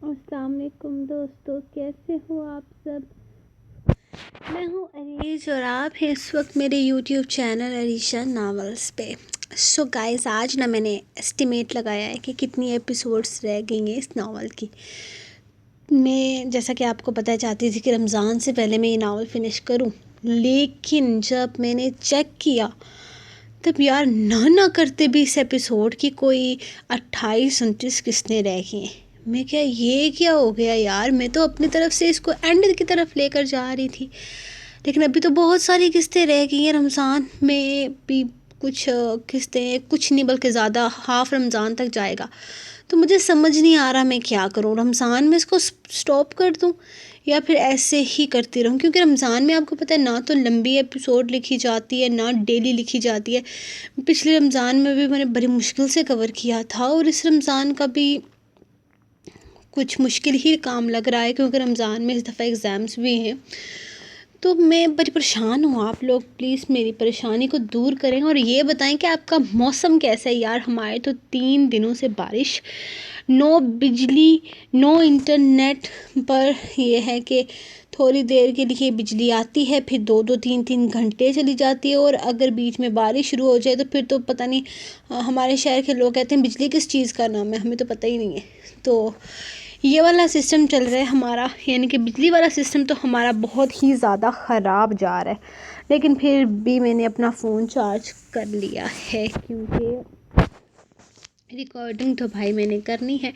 السلام علیکم دوستو، کیسے ہو آپ سب؟ میں ہوں عریش اور آپ ہیں اس وقت میرے یوٹیوب چینل عریشہ ناولز پہ۔ سو گائز، آج میں نے اسٹیمیٹ لگایا ہے کہ کتنی ایپیسوڈس رہ گئی ہیں اس ناول کی۔ میں جیسا کہ آپ کو پتہ چاہتی تھی کہ رمضان سے پہلے میں یہ ناول فنش کروں، لیکن جب میں نے چیک کیا تب یار نہ کرتے بھی اس ایپیسوڈ کی کوئی 28-29 قسطیں رہ گئی ہیں۔ میں یہ کیا ہو گیا یار، میں تو اپنی طرف سے اس کو اینڈ کی طرف لے کر جا رہی تھی، لیکن ابھی تو بہت ساری قسطیں رہ گئی ہیں۔ رمضان میں بھی کچھ قسطیں، کچھ نہیں بلکہ زیادہ، ہاف رمضان تک جائے گا، تو مجھے سمجھ نہیں آ رہا میں کیا کروں۔ رمضان میں اس کو سٹاپ کر دوں یا پھر ایسے ہی کرتی رہوں، کیونکہ رمضان میں آپ کو پتہ ہے نہ تو لمبی ایپیسوڈ لکھی جاتی ہے نہ ڈیلی لکھی جاتی ہے۔ پچھلے رمضان میں بھی میں نے بڑی مشکل سے کور کیا تھا، اور اس رمضان کا بھی کچھ مشکل ہی کام لگ رہا ہے، کیونکہ رمضان میں اس دفعہ ایگزامس بھی ہیں، تو میں بڑی پریشان ہوں۔ آپ لوگ پلیز میری پریشانی کو دور کریں اور یہ بتائیں کہ آپ کا موسم کیسا ہے یار۔ ہمارے تو 3 دنوں سے بارش، نو بجلی، نو انٹرنیٹ، پر یہ ہے کہ تھوڑی دیر کے لیے بجلی آتی ہے، پھر 2-3 گھنٹے چلی جاتی ہے، اور اگر بیچ میں بارش شروع ہو جائے تو پھر تو پتہ نہیں، ہمارے شہر کے لوگ کہتے ہیں بجلی کس چیز کا نام ہے، ہمیں تو پتہ ہی نہیں ہے۔ تو یہ والا سسٹم چل رہا ہے ہمارا، یعنی کہ بجلی والا سسٹم تو ہمارا بہت ہی زیادہ خراب جا رہا ہے، لیکن پھر بھی میں نے اپنا فون چارج کر لیا ہے، کیونکہ ریکارڈنگ تو بھائی میں نے کرنی ہے،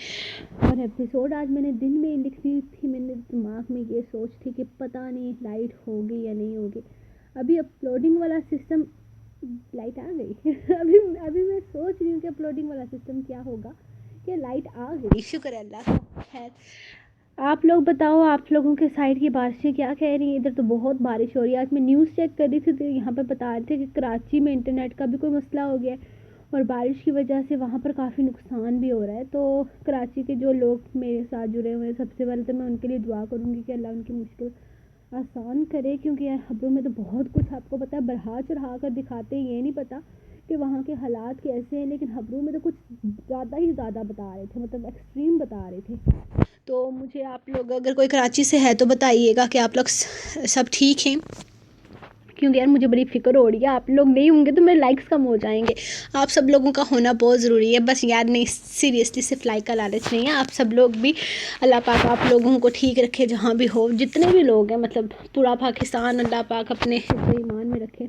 اور ایپیسوڈ آج میں نے دن میں لکھی تھی۔ میں نے دماغ میں یہ سوچ تھی کہ پتہ نہیں لائٹ ہوگی یا نہیں ہوگی۔ ابھی اپلوڈنگ والا سسٹم، لائٹ آ گئی ابھی میں سوچ رہی ہوں کہ اپلوڈنگ والا سسٹم کیا ہوگا، کہ لائٹ آ گئی، شکر اللہ کا۔ خیر، آپ لوگ بتاؤ، آپ لوگوں کے سائڈ کی بارشیں کیا کہہ رہی ہیں؟ ادھر تو بہت بارش ہو رہی ہے۔ آج میں نیوز چیک کر رہی تھی تو یہاں پہ بتا رہے تھے کہ کراچی میں انٹرنیٹ کا بھی کوئی مسئلہ ہو گیا ہے، اور بارش کی وجہ سے وہاں پر کافی نقصان بھی ہو رہا ہے۔ تو کراچی کے جو لوگ میرے ساتھ جڑے ہوئے ہیں، سب سے پہلے تو میں ان کے لیے دعا کروں گی کہ اللہ ان کی مشکل آسان کرے، کیونکہ یار خبروں میں تو بہت کچھ آپ کو پتہ ہے بڑھا چڑھا کر دکھاتے ہیں۔ یہ نہیں پتہ کہ وہاں کے حالات کیسے ہیں، لیکن خبروں میں تو کچھ زیادہ ہی زیادہ بتا رہے تھے، مطلب ایکسٹریم بتا رہے تھے۔ تو مجھے آپ لوگ اگر کوئی کراچی سے ہے تو بتائیے گا کہ آپ لوگ سب ٹھیک ہیں، کیونکہ یار مجھے بڑی فکر ہو رہی ہے۔ آپ لوگ نہیں ہوں گے تو میرے لائکس کم ہو جائیں گے۔ آپ سب لوگوں کا ہونا بہت ضروری ہے، بس یار نہیں، سیریسلی صرف لائک کا لالچ نہیں ہے، آپ سب لوگ بھی، اللہ پاک آپ لوگوں کو ٹھیک رکھے جہاں بھی ہو، جتنے بھی لوگ ہیں، مطلب پورا پاکستان اللہ پاک اپنے حفظ ایمان میں رکھے،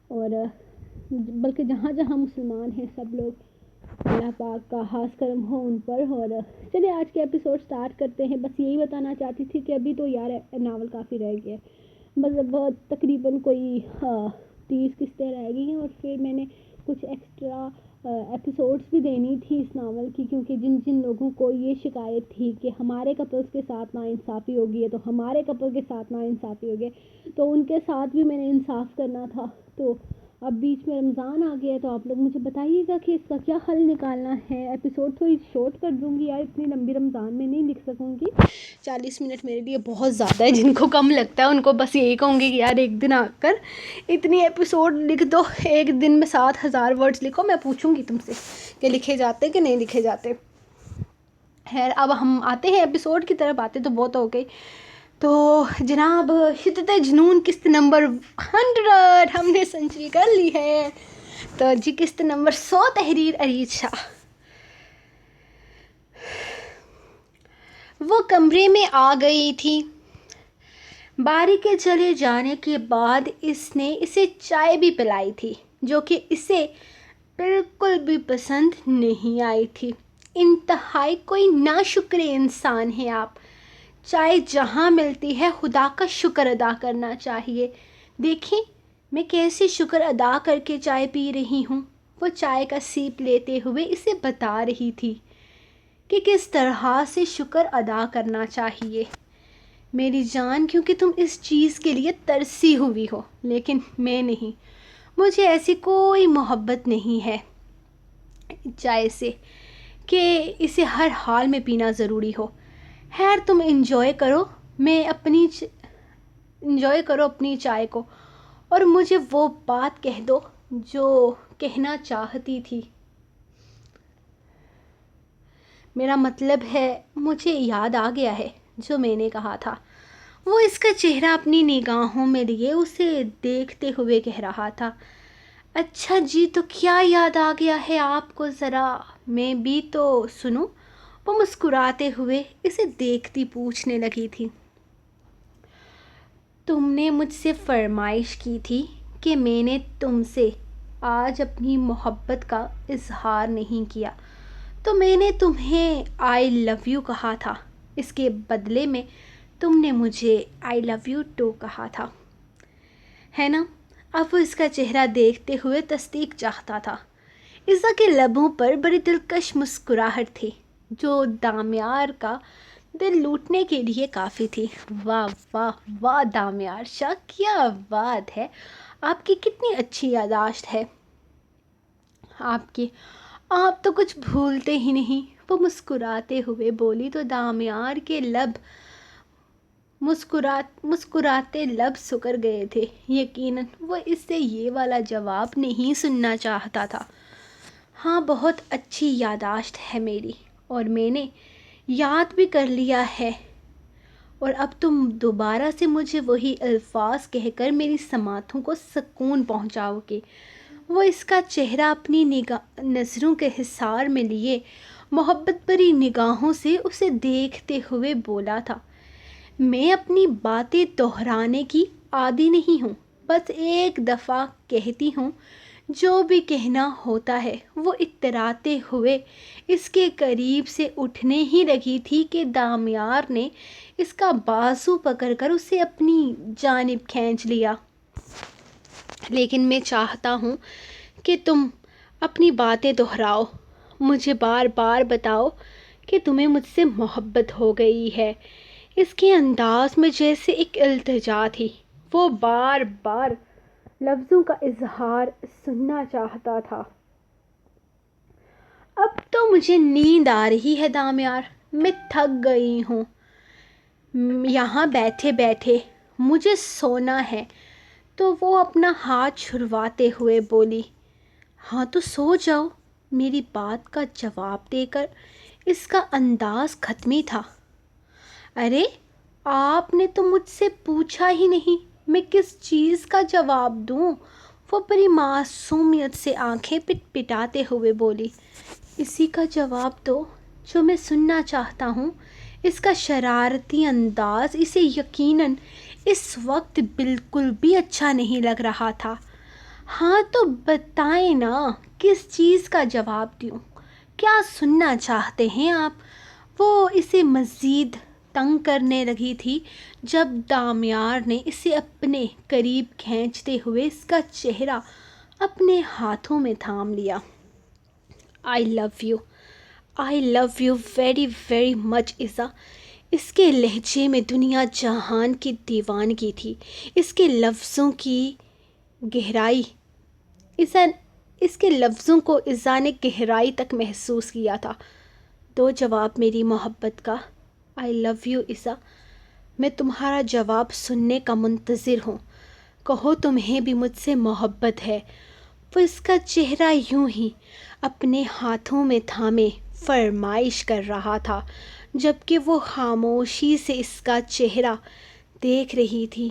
اور بلکہ جہاں جہاں مسلمان ہیں سب لوگ، اللہ پاک کا خاص کرم ہو ان پر۔ اور چلیے آج کے ایپیسوڈ سٹارٹ کرتے ہیں۔ بس یہی بتانا چاہتی تھی کہ ابھی تو یار ناول کافی رہ گیا ہے، مطلب تقریباً کوئی 30 قسطیں رہ گئی ہیں، اور پھر میں نے کچھ ایکسٹرا ایپیسوڈس بھی دینی تھی اس ناول کی، کیونکہ جن لوگوں کو یہ شکایت تھی کہ ہمارے کپلز کے ساتھ ناانصافی ہوگی ہے تو ہمارے کپل کے ساتھ ناانصافی ہوگی، تو ان کے ساتھ بھی میں نے انصاف کرنا تھا۔ تو اب بیچ میں رمضان آ گیا ہے، تو آپ لوگ مجھے بتائیے گا کہ اس کا کیا حل نکالنا ہے۔ ایپیسوڈ تھوڑی شارٹ کر دوں گی یار، اتنی لمبی رمضان میں نہیں لکھ سکوں گی، 40 منٹ میرے لیے بہت زیادہ ہے۔ جن کو کم لگتا ہے ان کو بس یہی کہوں گی کہ یار ایک دن آ کر اتنی ایپیسوڈ لکھ دو، ایک دن میں 7,000 ورڈز لکھو، میں پوچھوں گی تم سے کہ لکھے جاتے کہ نہیں لکھے جاتے۔ خیر، اب ہم آتے ہیں ایپیسوڈ کی طرف، آتے تو بہت ہو گئی۔ تو جناب، شدت جنون قسط نمبر 100 ہم نے سنچری کر لی ہے، تو جی قسط نمبر 100 تحریر عریض شاہ۔ وہ کمرے میں آ گئی تھی۔ باری کے چلے جانے کے بعد اس نے اسے چائے بھی پلائی تھی، جو کہ اسے بالکل بھی پسند نہیں آئی تھی۔ انتہائی کوئی ناشکر انسان ہیں آپ۔ چائے جہاں ملتی ہے خدا کا شکر ادا کرنا چاہیے۔ دیکھیں میں کیسے شکر ادا کر کے چائے پی رہی ہوں۔ وہ چائے کا سیپ لیتے ہوئے اسے بتا رہی تھی کہ کس طرح سے شکر ادا کرنا چاہیے۔ میری جان، کیونکہ تم اس چیز کے لیے ترسی ہوئی ہو، لیکن میں نہیں، مجھے ایسی کوئی محبت نہیں ہے چائے سے کہ اسے ہر حال میں پینا ضروری ہو۔ خیر، تم انجوائے کرو اپنی چائے کو، اور مجھے وہ بات کہہ دو جو کہنا چاہتی تھی۔ میرا مطلب ہے مجھے یاد آ گیا ہے جو میں نے کہا تھا. وہ اس کا چہرہ اپنی نگاہوں میں لیے اسے دیکھتے ہوئے کہہ رہا تھا. اچھا جی، تو کیا یاد آ گیا ہے آپ کو؟ ذرا میں بھی تو سنوں. وہ مسکراتے ہوئے اسے دیکھتی پوچھنے لگی تھی. تم نے مجھ سے فرمائش کی تھی کہ میں نے تم سے آج اپنی محبت کا اظہار نہیں کیا، تو میں نے تمہیں آئی لو یو کہا تھا. اس کے بدلے میں تم نے مجھے آئی لو یو ٹو کہا تھا، ہے نا؟ اب وہ اس کا چہرہ دیکھتے ہوئے تصدیق چاہتا تھا. عزا کے لبوں پر بڑی دلکش مسکراہٹ تھی جو دامیار کا دل لوٹنے کے لیے کافی تھی. واہ واہ واہ دامیار شاہ، کیا بات ہے! آپ کی کتنی اچھی یادداشت ہے آپ کی. آپ تو کچھ بھولتے ہی نہیں. وہ مسکراتے ہوئے بولی تو دامیار کے مسکراتے لب سکڑ گئے تھے. یقیناً وہ اس سے یہ والا جواب نہیں سننا چاہتا تھا. ہاں، بہت اچھی یادداشت ہے میری، اور میں نے یاد بھی کر لیا ہے، اور اب تم دوبارہ سے مجھے وہی الفاظ کہہ کر میری سماعتوں کو سکون پہنچاؤ گے. وہ اس کا چہرہ اپنی نظروں کے حصار میں لیے محبت بھری نگاہوں سے اسے دیکھتے ہوئے بولا تھا. میں اپنی باتیں دہرانے کی عادی نہیں ہوں، بس ایک دفعہ کہتی ہوں. جو بھی کہنا ہوتا ہے. وہ اتراتے ہوئے اس کے قریب سے اٹھنے ہی لگی تھی کہ دامیار نے اس کا بازو پکڑ کر اسے اپنی جانب کھینچ لیا. لیکن میں چاہتا ہوں کہ تم اپنی باتیں دہراؤ. مجھے بار بار بتاؤ کہ تمہیں مجھ سے محبت ہو گئی ہے. اس کے انداز میں جیسے ایک التجا تھی. وہ بار بار لفظوں کا اظہار سننا چاہتا تھا. اب تو مجھے نیند آ رہی ہے دامیار، میں تھک گئی ہوں یہاں بیٹھے بیٹھے، مجھے سونا ہے. تو وہ اپنا ہاتھ چھڑواتے ہوئے بولی. ہاں تو سو جاؤ. میری بات کا جواب دے کر اس کا انداز ختمی تھا. ارے آپ نے تو مجھ سے پوچھا ہی نہیں، میں کس چیز کا جواب دوں؟ وہ بڑی معصومیت سے آنکھیں پٹپٹاتے ہوئے بولی. اسی کا جواب دو جو میں سننا چاہتا ہوں. اس کا شرارتی انداز اسے یقیناً اس وقت بالکل بھی اچھا نہیں لگ رہا تھا. ہاں تو بتائیں نا، کس چیز کا جواب دوں؟ کیا سننا چاہتے ہیں آپ؟ وہ اسے مزید تنگ کرنے لگی تھی جب دامیار نے اسے اپنے قریب کھینچتے ہوئے اس کا چہرہ اپنے ہاتھوں میں تھام لیا. I love you, I love you very very much Iza. اس کے لہجے میں دنیا جہان کی دیوانگی تھی. اس کے لفظوں کی گہرائی اس کے لفظوں کو عزا نے گہرائی تک محسوس کیا تھا. دو جواب میری محبت کا. آئی لو یو عزا. میں تمہارا جواب سننے کا منتظر ہوں. کہو تمہیں بھی مجھ سے محبت ہے. وہ اس کا چہرہ یوں ہی اپنے ہاتھوں میں تھامے فرمائش کر رہا تھا جبکہ وہ خاموشی سے اس کا چہرہ دیکھ رہی تھی.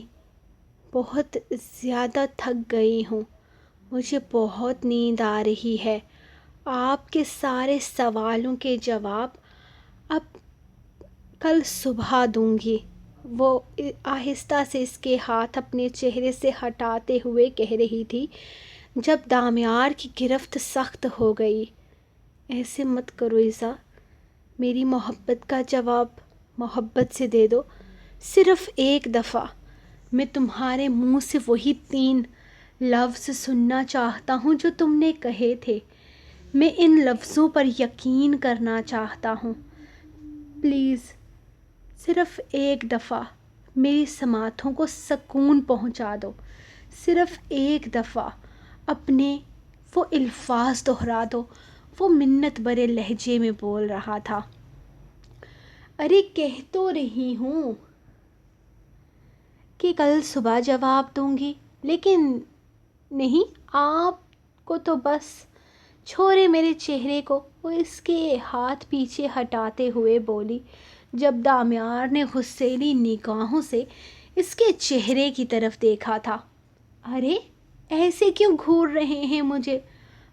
بہت زیادہ تھک گئی ہوں، مجھے بہت نیند آ رہی ہے. آپ کے سارے سوالوں کے جواب اب کل صبح دوں گی. وہ آہستہ سے اس کے ہاتھ اپنے چہرے سے ہٹاتے ہوئے کہہ رہی تھی جب دامیار کی گرفت سخت ہو گئی. ایسے مت کرو عزا. میری محبت کا جواب محبت سے دے دو. صرف ایک دفعہ. میں تمہارے منہ سے وہی 3 لفظ سننا چاہتا ہوں جو تم نے کہے تھے. میں ان لفظوں پر یقین کرنا چاہتا ہوں. پلیز صرف ایک دفعہ میری سماعتوں کو سکون پہنچا دو. صرف ایک دفعہ اپنے وہ الفاظ دہرا دو. وہ منت بھرے لہجے میں بول رہا تھا. ارے کہہ تو رہی ہوں کہ کل صبح جواب دوں گی، لیکن نہیں، آپ کو تو بس چھوڑے میرے چہرے کو. وہ اس کے ہاتھ پیچھے ہٹاتے ہوئے بولی، جب دامیار نے غصیلی نگاہوں سے اس کے چہرے کی طرف دیکھا تھا۔ ارے ایسے کیوں گھور رہے ہیں مجھے؟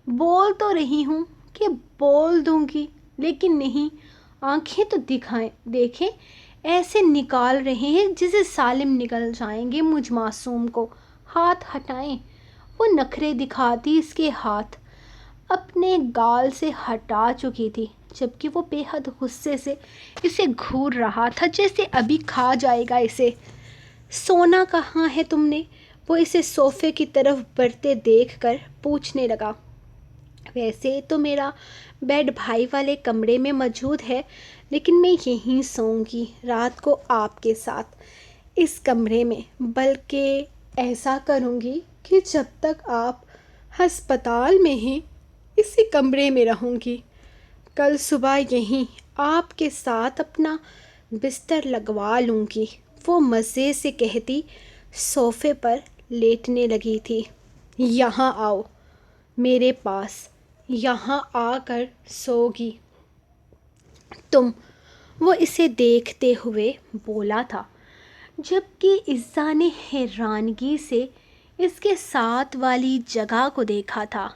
بول تو رہی ہوں کہ بول دوں گی، لیکن نہیں، آنکھیں تو دکھائیں، دیکھیں ایسے نکال رہے ہیں جسے سالم نکل جائیں گے مجھ معصوم کو۔ ہاتھ ہٹائیں۔ وہ نخرے دکھاتی اس کے ہاتھ اپنے گال سے ہٹا چکی تھی، جبکہ وہ بے حد غصے سے اسے گھور رہا تھا جیسے ابھی کھا جائے گا اسے۔ سونا کہاں ہے تم نے؟ وہ اسے صوفے کی طرف بڑھتے دیکھ کر پوچھنے لگا۔ ویسے تو میرا بیڈ بھائی والے کمرے میں موجود ہے، لیکن میں یہیں سوؤں گی رات کو آپ کے ساتھ اس کمرے میں، بلکہ ایسا کروں گی کہ جب تک آپ ہسپتال میں ہیں اسی کمرے میں رہوں گی۔ کل صبح یہیں آپ کے ساتھ اپنا بستر لگوا لوں گی، وہ مزے سے کہتی صوفے پر لیٹنے لگی تھی۔ یہاں آؤ میرے پاس، یہاں آ کر سوگی تم، وہ اسے دیکھتے ہوئے بولا تھا، جبکہ عزا نے حیرانگی سے اس کے ساتھ والی جگہ کو دیکھا تھا۔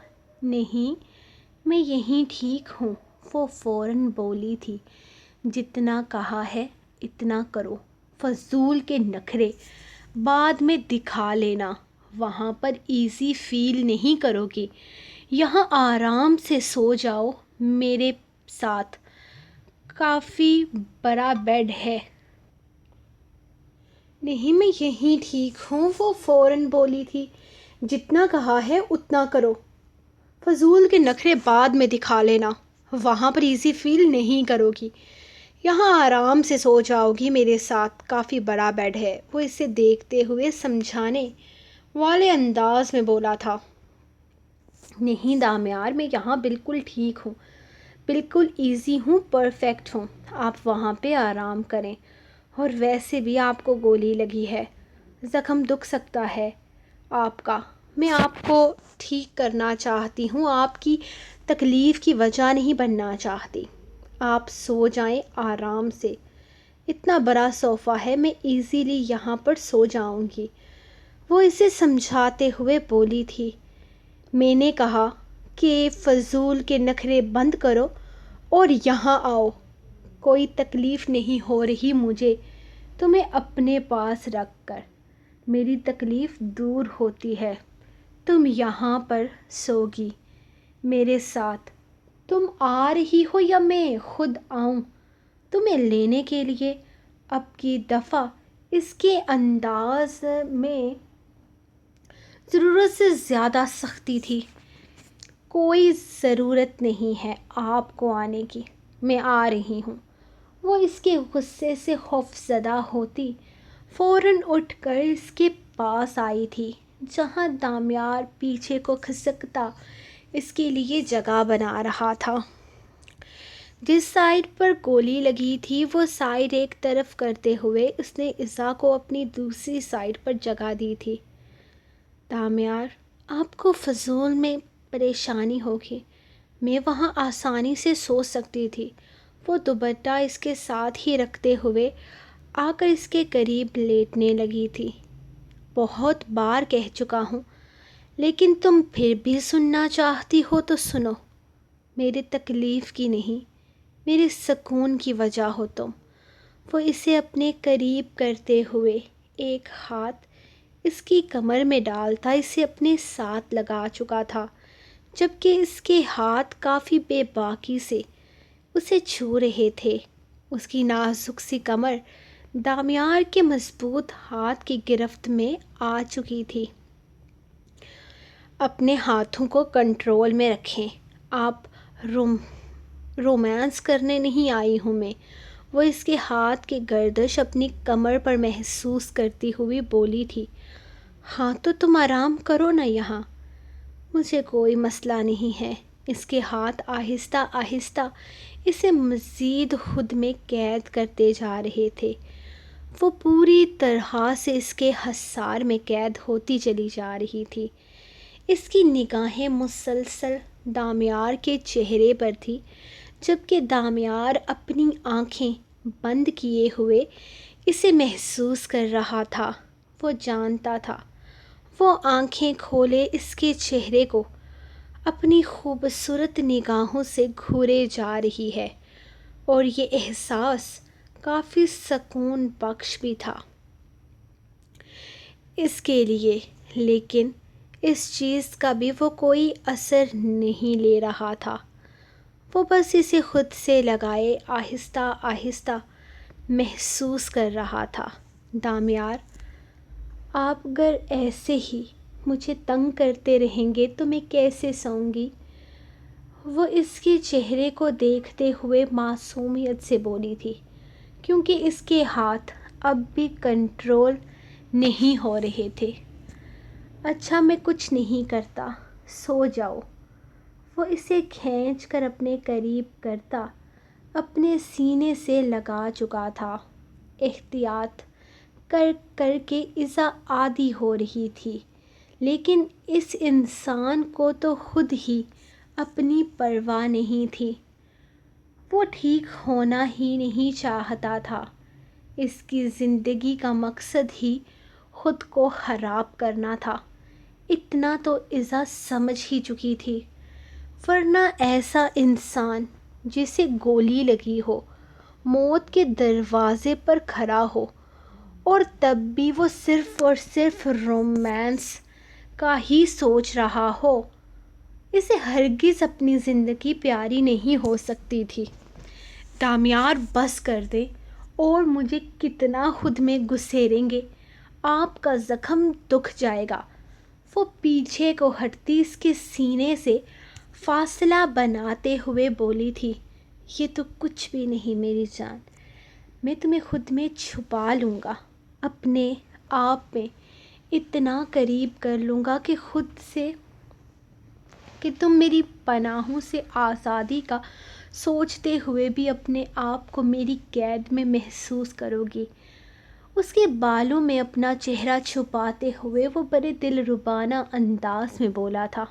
نہیں، میں یہیں ٹھیک ہوں، وہ فوراً بولی تھی۔ جتنا کہا ہے اتنا کرو، فضول کے نخرے بعد میں دکھا لینا، وہاں پر ایزی فیل نہیں کرو گی، یہاں آرام سے سو جاؤ میرے ساتھ، کافی بڑا بیڈ ہے۔ نہیں، میں یہیں ٹھیک ہوں، وہ فوراً بولی تھی۔ جتنا کہا ہے اتنا کرو، فضول کے نخرے بعد میں دکھا لینا، وہاں پر ایزی فیل نہیں کرو گی، یہاں آرام سے سو جاؤ گی میرے ساتھ، کافی بڑا بیڈ ہے، وہ اسے دیکھتے ہوئے سمجھانے والے انداز میں بولا تھا۔ نہیں دامیار، میں یہاں بالکل ٹھیک ہوں، بالکل ایزی ہوں، پرفیکٹ ہوں، آپ وہاں پہ آرام کریں، اور ویسے بھی آپ کو گولی لگی ہے، زخم دکھ سکتا ہے آپ کا، میں آپ کو ٹھیک کرنا چاہتی ہوں، آپ کی تکلیف کی وجہ نہیں بننا چاہتی، آپ سو جائیں آرام سے، اتنا بڑا صوفہ ہے، میں ایزیلی یہاں پر سو جاؤں گی، وہ اسے سمجھاتے ہوئے بولی تھی۔ میں نے کہا کہ فضول کے نخرے بند کرو اور یہاں آؤ، کوئی تکلیف نہیں ہو رہی مجھے تمہیں اپنے پاس رکھ کر، میری تکلیف دور ہوتی ہے، تم یہاں پر سوگی میرے ساتھ، تم آ رہی ہو یا میں خود آؤں تمہیں لینے کے لیے؟ اب کی دفعہ اس کے انداز میں ضرورت سے زیادہ سختی تھی۔ کوئی ضرورت نہیں ہے آپ کو آنے کی، میں آ رہی ہوں، وہ اس کے غصے سے خوفزدہ ہوتی فوراً اٹھ کر اس کے پاس آئی تھی، جہاں دامیار پیچھے کو کھسکتا اس کے لیے جگہ بنا رہا تھا۔ جس سائڈ پر گولی لگی تھی وہ سائڈ ایک طرف کرتے ہوئے اس نے عزا کو اپنی دوسری سائڈ پر جگہ دی تھی۔ دامیار، آپ کو فضول میں پریشانی ہوگی، میں وہاں آسانی سے سو سکتی تھی، وہ دوپٹہ اس کے ساتھ ہی رکھتے ہوئے آ کر اس کے قریب لیٹنے لگی تھی۔ بہت بار کہہ چکا ہوں، لیکن تم پھر بھی سننا چاہتی ہو تو سنو، میری تکلیف کی نہیں، میرے سکون کی وجہ ہو تم، وہ اسے اپنے قریب کرتے ہوئے ایک ہاتھ اس کی کمر میں ڈالتا اسے اپنے ساتھ لگا چکا تھا، جبکہ اس کے ہاتھ کافی بے باکی سے اسے چھو رہے تھے۔ اس کی نازک سی کمر دامیار کے مضبوط ہاتھ کی گرفت میں آ چکی تھی۔ اپنے ہاتھوں کو کنٹرول میں رکھیں، آپ رومانس کرنے نہیں آئی ہوں میں، وہ اس کے ہاتھ کی گردش اپنی کمر پر محسوس کرتی ہوئی بولی تھی۔ ہاں تو تم آرام کرو نا یہاں، مجھے کوئی مسئلہ نہیں ہے۔ اس کے ہاتھ آہستہ آہستہ اسے مزید خود میں قید کرتے جا رہے تھے، وہ پوری طرح سے اس کے حصار میں قید ہوتی چلی جا رہی تھی۔ اس کی نگاہیں مسلسل دامیار کے چہرے پر تھی، جبکہ دامیار اپنی آنکھیں بند کیے ہوئے اسے محسوس کر رہا تھا۔ وہ جانتا تھا وہ آنکھیں کھولے اس کے چہرے کو اپنی خوبصورت نگاہوں سے گھورے جا رہی ہے، اور یہ احساس کافی سکون بخش بھی تھا اس کے لیے، لیکن اس چیز کا بھی وہ کوئی اثر نہیں لے رہا تھا۔ وہ بس اسے خود سے لگائے آہستہ آہستہ محسوس کر رہا تھا۔ دامیار، آپ اگر ایسے ہی مجھے تنگ کرتے رہیں گے تو میں کیسے سوؤں گی؟ وہ اس کے چہرے کو دیکھتے ہوئے معصومیت سے بولی تھی، کیونکہ اس کے ہاتھ اب بھی کنٹرول نہیں ہو رہے تھے۔ اچھا، میں کچھ نہیں کرتا، سو جاؤ۔ وہ اسے کھینچ کر اپنے قریب کرتا اپنے سینے سے لگا چکا تھا۔ احتیاط کر کر کے ایزا عادی ہو رہی تھی، لیکن اس انسان کو تو خود ہی اپنی پرواہ نہیں تھی۔ وہ ٹھیک ہونا ہی نہیں چاہتا تھا۔ اس کی زندگی کا مقصد ہی خود کو خراب کرنا تھا۔ اتنا تو ایزا سمجھ ہی چکی تھی، ورنہ ایسا انسان جسے گولی لگی ہو، موت کے دروازے پر کھڑا ہو، اور تب بھی وہ صرف اور صرف رومانس کا ہی سوچ رہا ہو، اسے ہرگز اپنی زندگی پیاری نہیں ہو سکتی تھی۔ دامیار، بس کر دیں اور مجھے کتنا خود میں گھسیڑیں گے، آپ کا زخم دکھ جائے گا۔ وہ پیچھے کو ہٹتی اس کے سینے سے فاصلہ بناتے ہوئے بولی تھی، یہ تو کچھ بھی نہیں میری جان، میں تمہیں خود میں چھپا لوں گا، اپنے آپ میں اتنا قریب کر لوں گا کہ خود سے کہ تم میری پناہوں سے آزادی کا سوچتے ہوئے بھی اپنے آپ کو میری قید میں محسوس کرو گی۔ اس کے بالوں میں اپنا چہرہ چھپاتے ہوئے وہ بڑے دلربانہ انداز میں بولا تھا،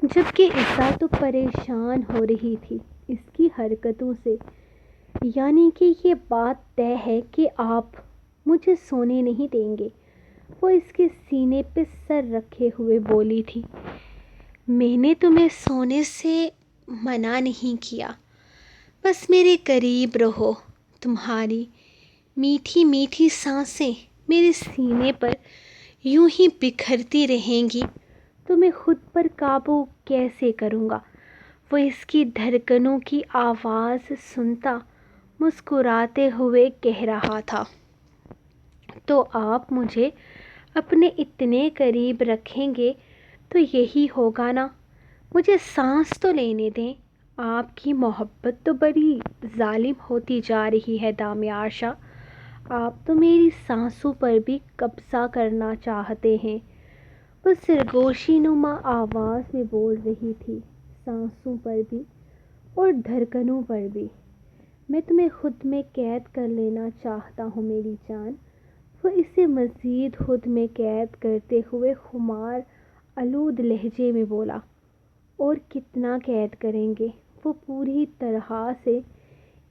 جبکہ ایزا تو پریشان ہو رہی تھی اس کی حرکتوں سے۔ یعنی کہ یہ بات طے ہے کہ آپ مجھے سونے نہیں دیں گے؟ وہ اس کے سینے پہ سر رکھے ہوئے بولی تھی، میں نے تمہیں سونے سے منع نہیں کیا، بس میرے قریب رہو۔ تمہاری میٹھی میٹھی سانسیں میرے سینے پر یوں ہی بکھرتی رہیں گی تو میں خود پر قابو کیسے کروں گا؟ وہ اس کی دھڑکنوں کی آواز سنتا مسکراتے ہوئے کہہ رہا تھا، تو آپ مجھے اپنے اتنے قریب رکھیں گے تو یہی ہوگا نا؟ مجھے سانس تو لینے دیں۔ آپ کی محبت تو بڑی ظالم ہوتی جا رہی ہے دامیار شاہ، آپ تو میری سانسوں پر بھی قبضہ کرنا چاہتے ہیں۔ وہ سرگوشی نما آواز میں بول رہی تھی، سانسوں پر بھی اور دھڑکنوں پر بھی، میں تمہیں خود میں قید کر لینا چاہتا ہوں میری جان۔ وہ اسے مزید خود میں قید کرتے ہوئے خمار آلود لہجے میں بولا، اور کتنا قید کریں گے؟ وہ پوری طرح سے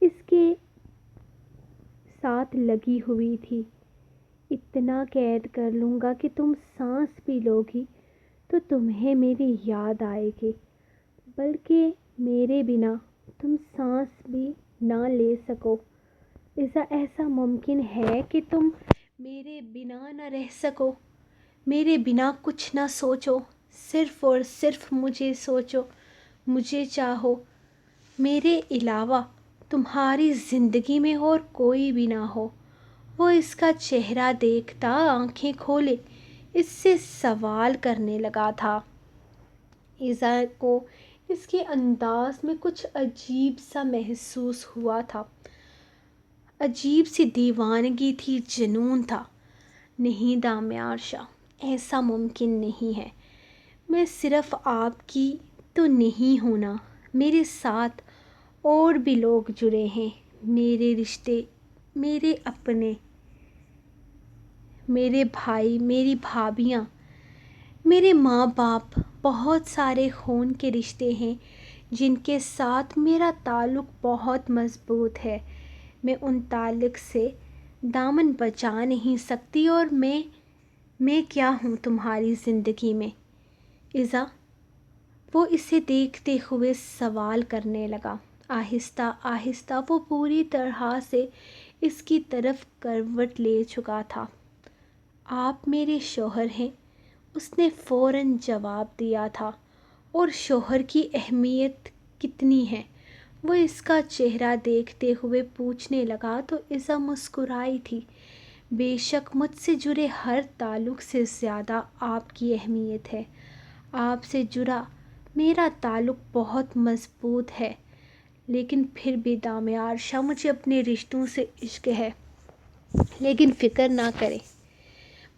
اس کے ساتھ لگی ہوئی تھی۔ اتنا قید کر لوں گا کہ تم سانس بھی لوگی تو تمہیں میری یاد آئے گی، بلکہ میرے بنا تم سانس بھی نہ لے سکو۔ ایسا ممکن ہے کہ تم میرے بنا نہ رہ سکو، میرے بنا کچھ نہ سوچو، صرف اور صرف مجھے سوچو، مجھے چاہو، میرے علاوہ تمہاری زندگی میں اور کوئی بھی نہ ہو؟ وہ اس کا چہرہ دیکھتا آنکھیں کھولے اس سے سوال کرنے لگا تھا۔ ایزا کو اس کے انداز میں کچھ عجیب سا محسوس ہوا تھا، عجیب سی دیوانگی تھی، جنون تھا۔ نہیں دامیار شاہ، ایسا ممکن نہیں ہے، میں صرف آپ کی تو نہیں ہوں نا، میرے ساتھ اور بھی لوگ جڑے ہیں، میرے رشتے، میرے اپنے، میرے بھائی، میری بھابھیاں، میرے ماں باپ بہت سارے خون کے رشتے ہیں جن کے ساتھ میرا تعلق بہت مضبوط ہے. میں ان تعلق سے دامن بچا نہیں سکتی. اور میں کیا ہوں تمہاری زندگی میں ایذا؟ وہ اسے دیکھتے ہوئے سوال کرنے لگا. آہستہ آہستہ وہ پوری طرح سے اس کی طرف کروٹ لے چکا تھا. آپ میرے شوہر ہیں، اس نے فوراً جواب دیا تھا. اور شوہر کی اہمیت کتنی ہے؟ وہ اس کا چہرہ دیکھتے ہوئے پوچھنے لگا تو ایذا مسکرائی تھی. بے شک مجھ سے جڑے ہر تعلق سے زیادہ آپ کی اہمیت ہے. آپ سے جڑا میرا تعلق بہت مضبوط ہے، لیکن پھر بھی دامیار شاہ مجھے اپنے رشتوں سے عشق ہے. لیکن فکر نہ کریں،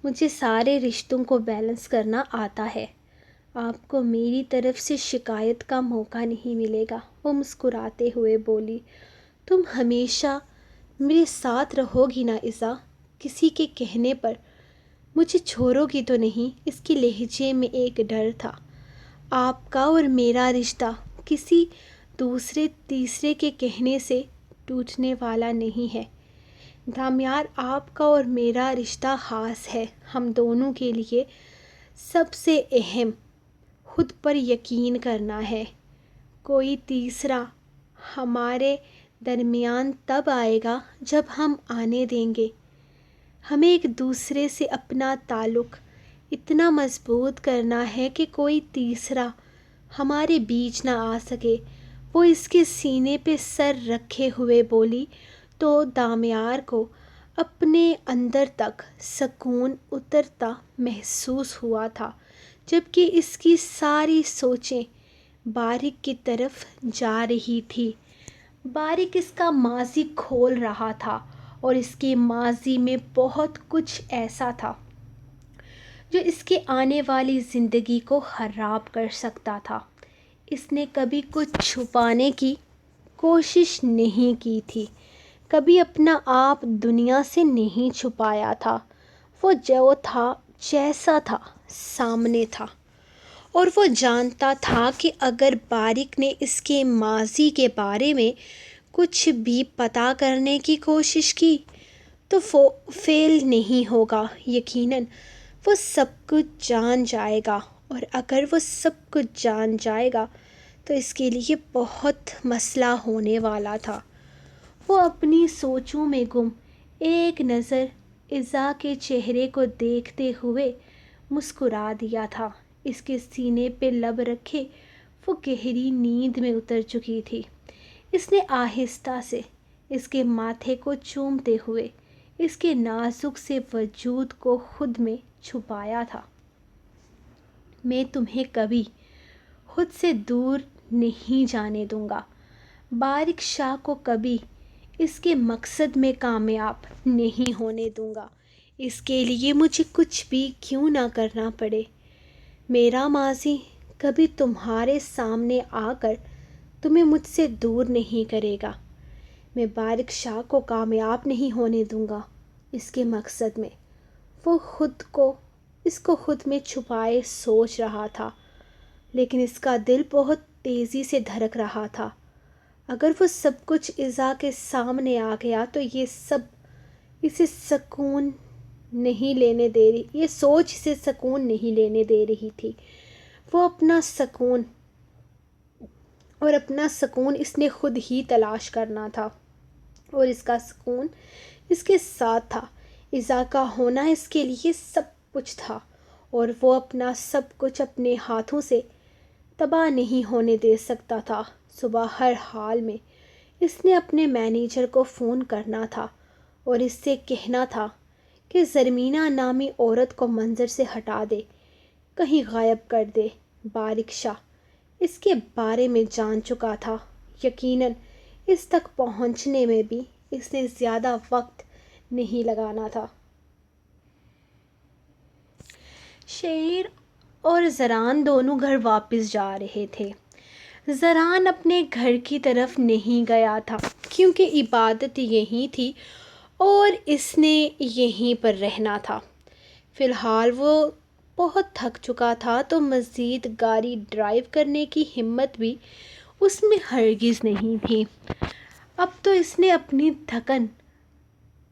مجھے سارے رشتوں کو بیلنس کرنا آتا ہے. آپ کو میری طرف سے شکایت کا موقع نہیں ملے گا. وہ مسکراتے ہوئے بولی. تم ہمیشہ میرے ساتھ رہو گی نا ایذا؟ کسی کے کہنے پر مجھے چھوڑو گی تو نہیں؟ اس کے لہجے میں ایک ڈر تھا. آپ کا اور میرا رشتہ کسی دوسرے تیسرے کے کہنے سے ٹوٹنے والا نہیں ہے دامیار. آپ کا اور میرا رشتہ خاص ہے. ہم دونوں کے لیے سب سے اہم خود پر یقین کرنا ہے. کوئی تیسرا ہمارے درمیان تب آئے گا جب ہم آنے دیں گے. ہمیں ایک دوسرے سے اپنا تعلق اتنا مضبوط کرنا ہے کہ کوئی تیسرا ہمارے بیچ نہ آ سکے. وہ اس کے سینے پہ سر رکھے ہوئے بولی تو دامیار کو اپنے اندر تک سکون اترتا محسوس ہوا تھا، جبکہ اس کی ساری سوچیں باریک کی طرف جا رہی تھی. باریک اس کا ماضی کھول رہا تھا اور اس کے ماضی میں بہت کچھ ایسا تھا جو اس کے آنے والی زندگی کو خراب کر سکتا تھا. اس نے کبھی کچھ چھپانے کی کوشش نہیں کی تھی، کبھی اپنا آپ دنیا سے نہیں چھپایا تھا. وہ جو تھا جیسا تھا سامنے تھا، اور وہ جانتا تھا کہ اگر باریک نے اس کے ماضی کے بارے میں کچھ بھی پتہ کرنے کی کوشش کی تو وہ فیل نہیں ہوگا. یقیناً وہ سب کچھ جان جائے گا، اور اگر وہ سب کچھ جان جائے گا تو اس کے لیے بہت مسئلہ ہونے والا تھا. وہ اپنی سوچوں میں گم ایک نظر ایذا کے چہرے کو دیکھتے ہوئے مسکرا دیا تھا. اس کے سینے پہ لب رکھے وہ گہری نیند میں اتر چکی تھی. اس نے آہستہ سے اس کے ماتھے کو چومتے ہوئے اس کے نازک سے وجود کو خود میں چھپایا تھا. میں تمہیں کبھی خود سے دور نہیں جانے دوں گا. باریک شاہ کو کبھی اس کے مقصد میں کامیاب نہیں ہونے دوں گا، اس کے لیے مجھے کچھ بھی کیوں نہ کرنا پڑے. میرا ماضی کبھی تمہارے سامنے آ کر تمہیں مجھ سے دور نہیں کرے گا. میں باریک شاہ کو کامیاب نہیں ہونے دوں گا اس کے مقصد میں. وہ اس کو خود میں چھپائے سوچ رہا تھا، لیکن اس کا دل بہت تیزی سے دھڑک رہا تھا. اگر وہ سب کچھ ایذا کے سامنے آ گیا تو یہ اسے سکون نہیں لینے دے رہی، یہ سوچ اسے سکون نہیں لینے دے رہی تھی. وہ اپنا سکون اس نے خود ہی تلاش کرنا تھا، اور اس کا سکون اس کے ساتھ تھا. ایذا کا ہونا اس کے لیے سب کچھ تھا، اور وہ اپنا سب کچھ اپنے ہاتھوں سے تباہ نہیں ہونے دے سکتا تھا. صبح ہر حال میں اس نے اپنے مینیجر کو فون کرنا تھا اور اس سے کہنا تھا کہ زرمینہ نامی عورت کو منظر سے ہٹا دے، کہیں غائب کر دے. باریک شاہ اس کے بارے میں جان چکا تھا. یقیناً اس تک پہنچنے میں بھی اس نے زیادہ وقت نہیں لگانا تھا. شیر اور زران دونوں گھر واپس جا رہے تھے. زران اپنے گھر کی طرف نہیں گیا تھا کیونکہ عبادت یہیں تھی اور اس نے یہیں پر رہنا تھا. فی الحال وہ بہت تھک چکا تھا تو مزید گاڑی ڈرائیو کرنے کی ہمت بھی اس میں ہرگز نہیں تھی۔ اب تو اس نے اپنی تھکن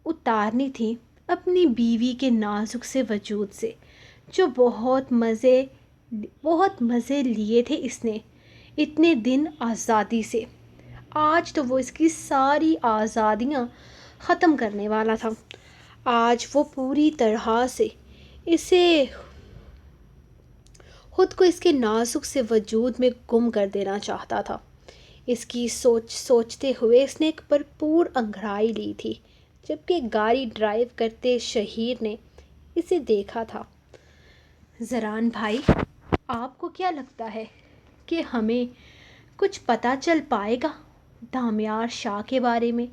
اتارنی تھی اپنی بیوی کے نازک سے وجود سے، جو بہت مزے لیے تھے اس نے اتنے دن آزادی سے۔ آج تو وہ اس کی ساری آزادیاں ختم کرنے والا تھا۔ آج وہ پوری طرح سے اسے خود کو اس کے نازک سے وجود میں گم کر دینا چاہتا تھا۔ اس کی سوچتے ہوئے اس نے ایک بھرپور انگڑائی لی تھی، جبکہ گاڑی ڈرائیو کرتے شہیر نے اسے دیکھا تھا۔ زران بھائی، آپ کو کیا لگتا ہے کہ ہمیں کچھ پتہ چل پائے گا دامیار شاہ کے بارے میں؟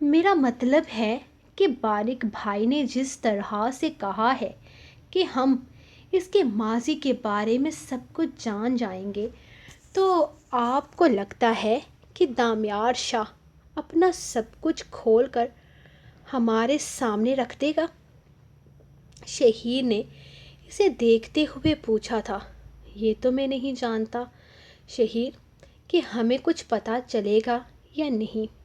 میرا مطلب ہے کہ بارک بھائی نے جس طرح سے کہا ہے کہ ہم اس کے ماضی کے بارے میں سب کچھ جان جائیں گے، تو آپ کو لگتا ہے کہ دامیار شاہ اپنا سب کچھ کھول کر ہمارے سامنے رکھ دے گا؟ شہیر نے اسے دیکھتے ہوئے پوچھا تھا۔ یہ تو میں نہیں جانتا شہیر کہ ہمیں کچھ پتہ چلے گا یا نہیں،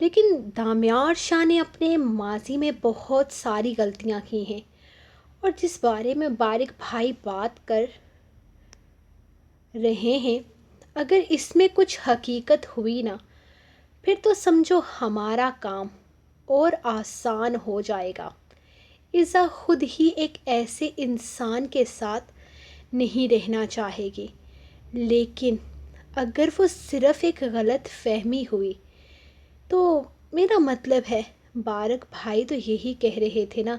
لیکن دامیار شاہ نے اپنے ماضی میں بہت ساری غلطیاں کی ہیں، اور جس بارے میں بارک بھائی بات کر رہے ہیں، اگر اس میں کچھ حقیقت ہوئی نا، پھر تو سمجھو ہمارا کام اور آسان ہو جائے گا۔ ایزا خود ہی ایک ایسے انسان کے ساتھ نہیں رہنا چاہے گی، لیکن اگر وہ صرف ایک غلط فہمی ہوئی تو میرا مطلب ہے بارک بھائی تو یہی کہہ رہے تھے نا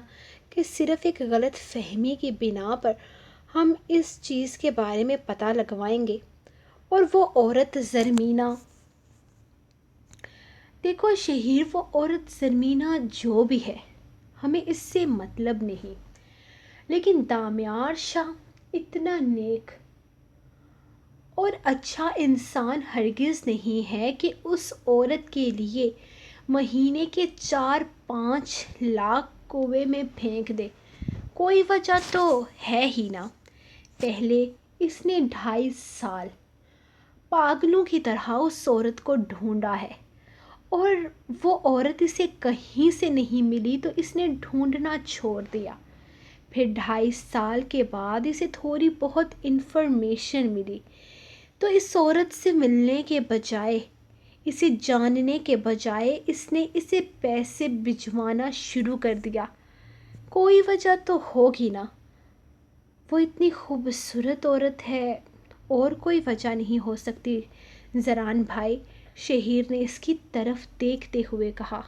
کہ صرف ایک غلط فہمی کی بنا پر ہم اس چیز کے بارے میں پتہ لگوائیں گے، اور وہ عورت زرمینہ، دیکھو شہیر، وہ عورت زرمینہ جو بھی ہے ہمیں اس سے مطلب نہیں، لیکن دامیار شاہ اتنا نیک اور اچھا انسان ہرگز نہیں ہے کہ اس عورت کے لیے مہینے کے 4-5 لاکھ کنویں میں پھینک دے۔ کوئی وجہ تو ہے ہی نا۔ پہلے اس نے 2.5 سال پاگلوں کی طرح اس عورت کو ڈھونڈا ہے، اور وہ عورت اسے کہیں سے نہیں ملی تو اس نے ڈھونڈنا چھوڑ دیا۔ پھر 2.5 سال کے بعد اسے تھوڑی بہت انفارمیشن ملی، تو اس عورت سے ملنے کے بجائے، اسے جاننے کے بجائے، اس نے اسے پیسے بھجوانا شروع کر دیا۔ کوئی وجہ تو ہوگی نا، وہ اتنی خوبصورت عورت ہے، اور کوئی وجہ نہیں ہو سکتی زران بھائی، شہیر نے اس کی طرف دیکھتے ہوئے کہا۔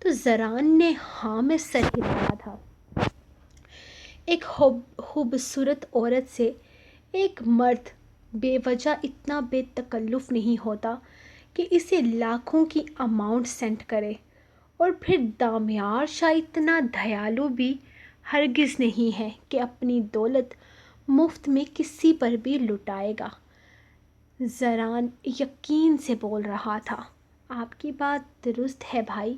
تو زران نے ہاں میں سر ہلایا تھا۔ ایک خوبصورت عورت سے ایک مرد بے وجہ اتنا بے تکلف نہیں ہوتا کہ اسے لاکھوں کی اماؤنٹ سینڈ کرے، اور پھر دامیار شاہ اتنا دیالو بھی ہرگز نہیں ہے کہ اپنی دولت مفت میں کسی پر بھی لٹائے گا۔ زران یقین سے بول رہا تھا۔ آپ کی بات درست ہے بھائی،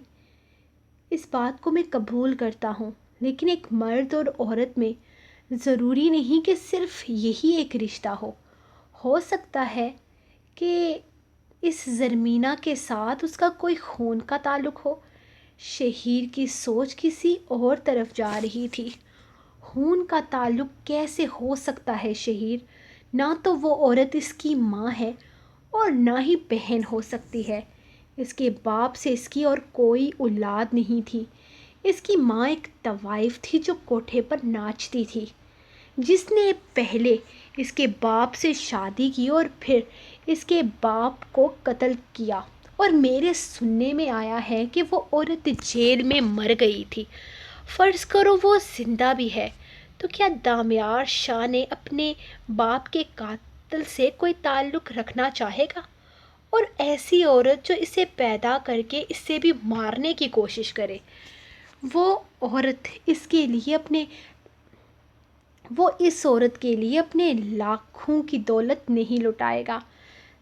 اس بات کو میں قبول کرتا ہوں، لیکن ایک مرد اور عورت میں ضروری نہیں کہ صرف یہی ایک رشتہ ہو سکتا ہے کہ اس زرمینہ کے ساتھ اس کا کوئی خون کا تعلق ہو۔ شہیر کی سوچ کسی اور طرف جا رہی تھی۔ خون کا تعلق کیسے ہو سکتا ہے شہیر؟ نہ تو وہ عورت اس کی ماں ہے اور نہ ہی بہن ہو سکتی ہے۔ اس کے باپ سے اس کی اور کوئی اولاد نہیں تھی۔ اس کی ماں ایک طوائف تھی جو کوٹھے پر ناچتی تھی، جس نے پہلے اس کے باپ سے شادی کی اور پھر اس کے باپ کو قتل کیا، اور میرے سننے میں آیا ہے کہ وہ عورت جیل میں مر گئی تھی۔ فرض کرو وہ زندہ بھی ہے، تو کیا دامیار شاہ نے اپنے باپ کے قاتل سے کوئی تعلق رکھنا چاہے گا؟ اور ایسی عورت جو اسے پیدا کر کے اسے بھی مارنے کی کوشش کرے، وہ اس عورت کے لیے اپنے لاکھوں کی دولت نہیں لٹائے گا۔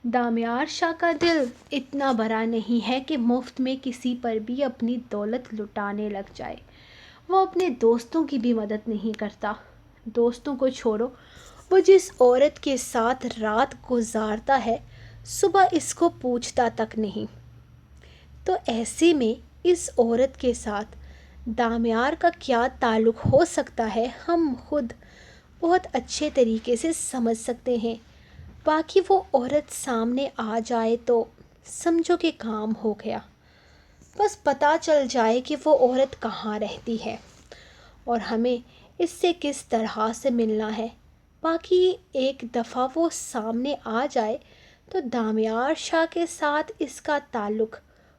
دامیار شاہ کا دل اتنا بڑا نہیں ہے کہ مفت میں کسی پر بھی اپنی دولت لٹانے لگ جائے۔ وہ اپنے دوستوں کی بھی مدد نہیں کرتا۔ دوستوں کو چھوڑو، وہ جس عورت کے ساتھ رات گزارتا ہے صبح اس کو پوچھتا تک نہیں۔ تو ایسے میں اس عورت کے ساتھ دامیار کا کیا تعلق ہو سکتا ہے، ہم خود بہت اچھے طریقے سے سمجھ سکتے ہیں۔ باقی وہ عورت سامنے آ جائے تو سمجھو کہ کام ہو گیا۔ بس پتہ چل جائے کہ وہ عورت کہاں رہتی ہے اور ہمیں اس سے کس طرح سے ملنا ہے۔ باقی ایک دفعہ وہ سامنے آ جائے تو دامیار شاہ کے ساتھ اس کا تعلق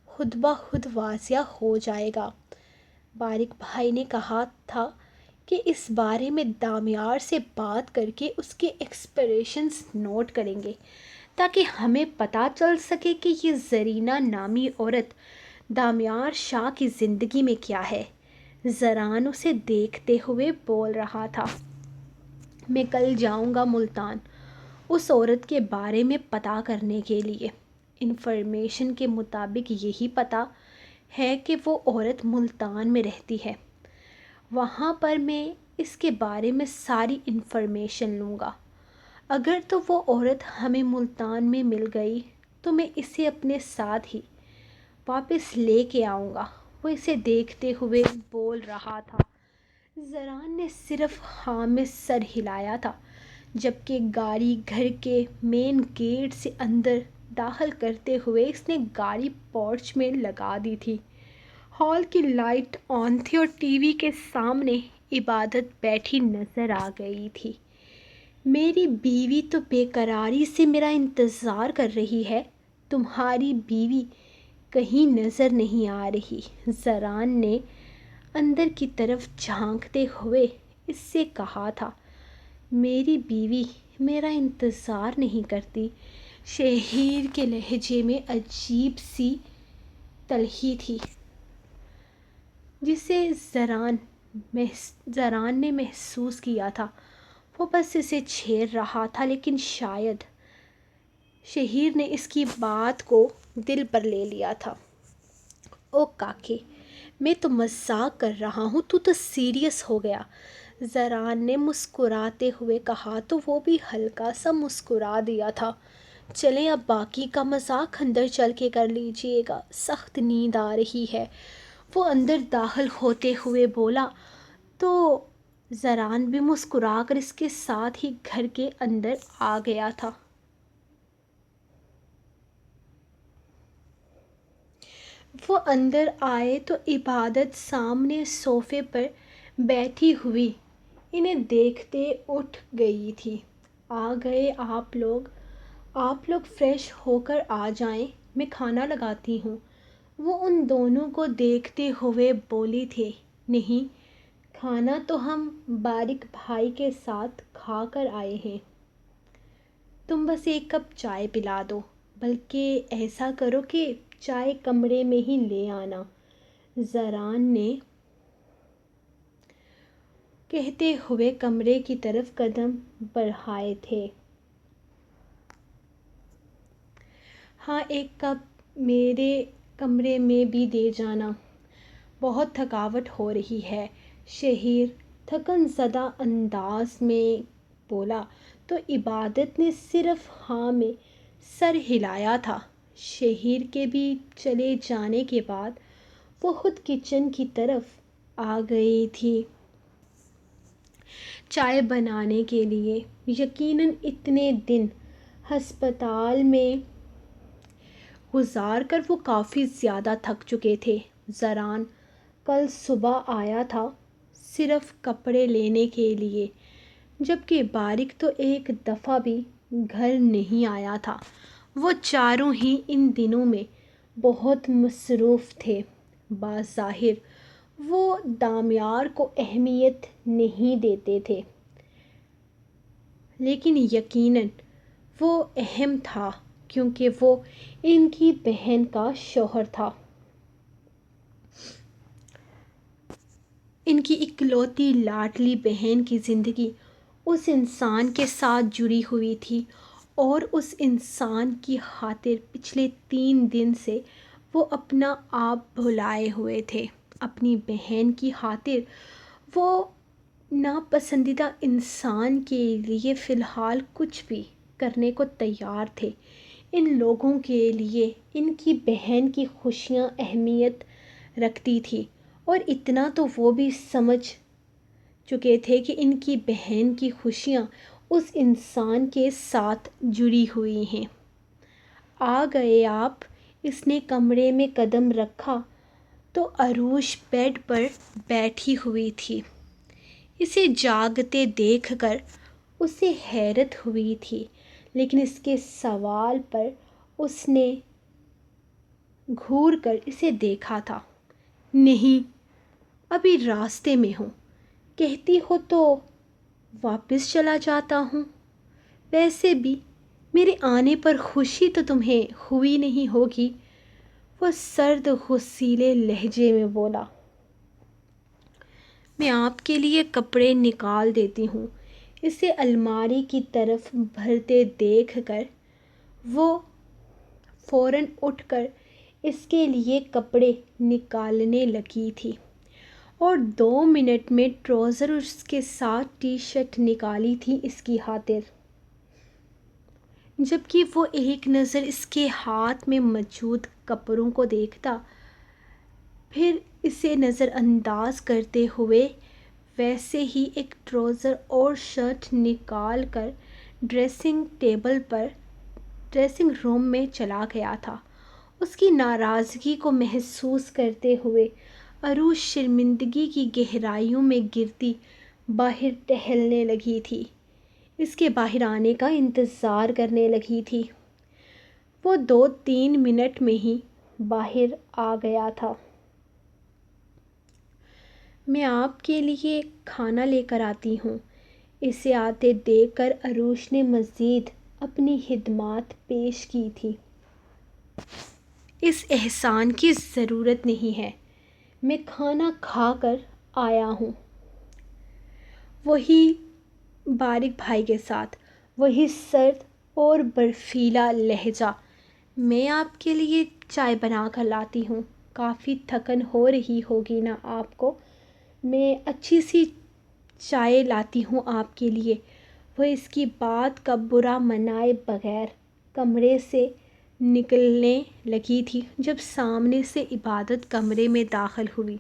خود بخود واضح ہو جائے گا۔ بارک بھائی نے کہا تھا کہ اس بارے میں دامیار سے بات کر کے اس کے ایکسپریشنز نوٹ کریں گے تاکہ ہمیں پتہ چل سکے کہ یہ زرینہ نامی عورت دامیار شاہ کی زندگی میں کیا ہے۔ زران اسے دیکھتے ہوئے بول رہا تھا، میں کل جاؤں گا ملتان اس عورت کے بارے میں پتہ کرنے کے لیے۔ انفارمیشن کے مطابق یہی پتہ ہے کہ وہ عورت ملتان میں رہتی ہے۔ وہاں پر میں اس کے بارے میں ساری انفارمیشن لوں گا۔ اگر تو وہ عورت ہمیں ملتان میں مل گئی تو میں اسے اپنے ساتھ ہی واپس لے کے آؤں گا۔ وہ اسے دیکھتے ہوئے بول رہا تھا۔ زران نے صرف ہاں میں سر ہلایا تھا جبکہ گاڑی گھر کے مین گیٹ سے اندر داخل کرتے ہوئے اس نے گاڑی پورچ میں لگا دی تھی۔ ہال کی لائٹ آن تھی اور ٹی وی کے سامنے عبادت بیٹھی نظر آ گئی تھی۔ میری بیوی تو بے قراری سے میرا انتظار کر رہی ہے، تمہاری بیوی کہیں نظر نہیں آ رہی۔ زران نے اندر کی طرف جھانکتے ہوئے اس سے کہا تھا، میری بیوی میرا انتظار نہیں کرتی۔ شہیر کے لہجے میں عجیب سی تلخی تھی جسے زران نے محسوس کیا تھا۔ وہ بس اسے چھیڑ رہا تھا لیکن شاید شہیر نے اس کی بات کو دل پر لے لیا تھا۔ او کاکے، میں تو مذاق کر رہا ہوں، تو سیریس ہو گیا، زران نے مسکراتے ہوئے کہا تو وہ بھی ہلکا سا مسکرا دیا تھا۔ چلیں اب باقی کا مذاق اندر چل کے کر لیجئے گا، سخت نیند آ رہی ہے، وہ اندر داخل ہوتے ہوئے بولا تو زران بھی مسکرا کر اس کے ساتھ ہی گھر کے اندر آ گیا تھا۔ وہ اندر آئے تو عبادت سامنے صوفے پر بیٹھی ہوئی انہیں دیکھتے اٹھ گئی تھی۔ آ گئے آپ لوگ فریش ہو کر آ جائیں، میں کھانا لگاتی ہوں۔ وہ ان دونوں کو دیکھتے ہوئے بولی تھی، نہیں، کھانا تو ہم بارک بھائی کے ساتھ کھا کر آئے ہیں، تم بس ایک کپ چائے پلا دو، بلکہ ایسا کرو کہ چائے کمرے میں ہی لے آنا، زران نے کہتے ہوئے کمرے کی طرف قدم بڑھائے تھے۔ ہاں، ایک کپ میرے کمرے میں بھی دے جانا، بہت تھکاوٹ ہو رہی ہے، شہیر تھکن زدہ انداز میں بولا تو عبادت نے صرف ہاں میں سر ہلایا تھا۔ شہیر کے بھی چلے جانے کے بعد وہ خود کچن کی طرف آ گئی تھی چائے بنانے کے لیے۔ یقیناً اتنے دن ہسپتال میں گزار کر وہ کافی زیادہ تھک چکے تھے۔ زران کل صبح آیا تھا صرف کپڑے لینے کے لیے، جبکہ بارک تو ایک دفعہ بھی گھر نہیں آیا تھا۔ وہ چاروں ہی ان دنوں میں بہت مصروف تھے۔ بظاہر وہ دامیار کو اہمیت نہیں دیتے تھے، لیکن یقیناً وہ اہم تھا کیونکہ وہ ان کی بہن کا شوہر تھا، ان کی اکلوتی لاڈلی بہن کی زندگی اس انسان کے ساتھ جڑی ہوئی تھی اور اس انسان کی خاطر پچھلے 3 دن سے وہ اپنا آپ بھلائے ہوئے تھے۔ اپنی بہن کی خاطر وہ ناپسندیدہ انسان کے لیے فی الحال کچھ بھی کرنے کو تیار تھے۔ ان لوگوں کے لیے ان کی بہن کی خوشیاں اہمیت رکھتی تھی، اور اتنا تو وہ بھی سمجھ چکے تھے کہ ان کی بہن کی خوشیاں اس انسان کے ساتھ جڑی ہوئی ہیں۔ آ گئے آپ؟ اس نے کمرے میں قدم رکھا تو عروش بیڈ پر بیٹھی ہوئی تھی۔ اسے جاگتے دیکھ کر اسے حیرت ہوئی تھی، لیکن اس کے سوال پر اس نے گھور کر اسے دیکھا تھا۔ نہیں، ابھی راستے میں ہوں، کہتی ہو تو واپس چلا جاتا ہوں۔ ویسے بھی میرے آنے پر خوشی تو تمہیں ہوئی نہیں ہوگی، وہ سرد غصیلے لہجے میں بولا۔ میں آپ کے لیے کپڑے نکال دیتی ہوں۔ اسے الماری کی طرف بڑھتے دیکھ کر وہ فوراً اٹھ کر اس کے لیے کپڑے نکالنے لگی تھی، اور 2 منٹ میں ٹراؤزر اور اس کے ساتھ ٹی شرٹ نکالی تھی اس کی خاطر۔ جبکہ وہ ایک نظر اس کے ہاتھ میں موجود کپڑوں کو دیکھتا، پھر اسے نظر انداز کرتے ہوئے ویسے ہی ایک ٹراؤزر اور شرٹ نکال کر ڈریسنگ روم میں چلا گیا تھا۔ اس کی ناراضگی کو محسوس کرتے ہوئے عروش شرمندگی کی گہرائیوں میں گرتی باہر ٹہلنے لگی تھی، اس کے باہر آنے کا انتظار کرنے لگی تھی۔ وہ 2-3 منٹ میں ہی باہر آ گیا تھا۔ میں آپ کے لیے کھانا لے کر آتی ہوں۔ اسے آتے دیکھ کر عروش نے مزید اپنی خدمات پیش کی تھی۔ اس احسان کی ضرورت نہیں ہے، میں کھانا کھا کر آیا ہوں۔ وہی باریک بھائی کے ساتھ وہی سرد اور برفیلا لہجہ۔ میں آپ کے لیے چائے بنا کر لاتی ہوں، کافی تھکن ہو رہی ہوگی نا آپ کو، میں اچھی سی چائے لاتی ہوں آپ کے لیے۔ وہ اس کی بات کا برا منائے بغیر کمرے سے نکلنے لگی تھی جب سامنے سے عبادت کمرے میں داخل ہوئی۔